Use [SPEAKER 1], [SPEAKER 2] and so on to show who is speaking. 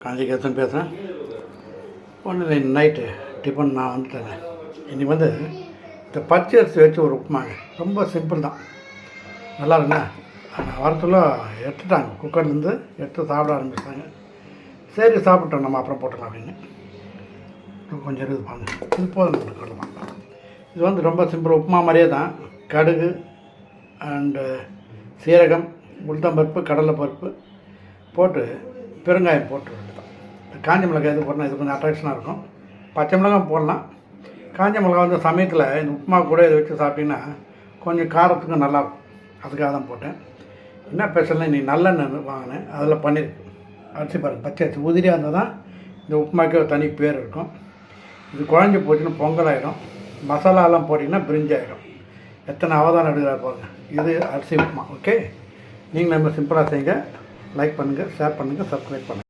[SPEAKER 1] காஞ்சிகேசன் பேசுகிறேன். ஒன்றும் இல்லை, நைட்டு டிஃபன் நான் வந்துட்டேன். இன்றைக்கி வந்து இந்த பச்சை அரிசி வச்சு ஒரு உப்புமாங்க, ரொம்ப சிம்பிள் தான், நல்லா இருக்குண்ணா. வாரத்தில் எடுத்துட்டாங்க, குக்கர்லேருந்து எடுத்து சாப்பிட ஆரம்பிச்சிட்டாங்க. சரி சாப்பிட்டோம், நம்ம அப்புறம் போட்டுக்கலாம் அப்படின்னு கொஞ்சம் இருக்குது பாருங்க. இது போதும், கடலை தான். இது வந்து ரொம்ப சிம்பிள் உப்புமா மாதிரியே தான். கடுகு அண்டு சீரகம், உளுத்தம்பருப்பு, கடலைப்பருப்பு போட்டு பெருங்காயம் போட்டு வேண்டியதான். காஞ்ச மிளகாய் எது போடணும், இது கொஞ்சம் அட்ராக்ஷனாக இருக்கும். பச்சை மிளகாய் போடலாம். காஞ்ச மிளகாய் வந்து சமயத்தில் இந்த உப்புமா கூட இதை வச்சு சாப்பிட்டிங்கன்னா கொஞ்சம் காரத்துக்கும் நல்லாயிருக்கும். அதுக்காக தான் போட்டேன். என்ன ஸ்பெஷல்னா, இன்றைக்கி நல்லெண்ணெய் வாங்கினேன், அதில் பண்ணியிருக்கு. அரிசி பாருங்கள், பச்சை அரிசி உதிரியாக இருந்தால் தான் இந்த உப்புமாக்கே ஒரு தனி பேர் இருக்கும். இது குழஞ்சி போச்சுன்னா பொங்கல் ஆகிடும். மசாலாலாம் போட்டிங்கன்னா பிரிஞ்சி ஆகிடும். எத்தனை அவதானம் எடுக்கிறார் பாருங்க. இது அரிசி உப்புமா. ஓகே, நீங்கள் நம்ம சிம்பிளாக செய்யுங்க. லைக் பண்ணுங்கள், ஷேர் பண்ணுங்கள், சப்ஸ்கிரைப் பண்ணுங்கள்.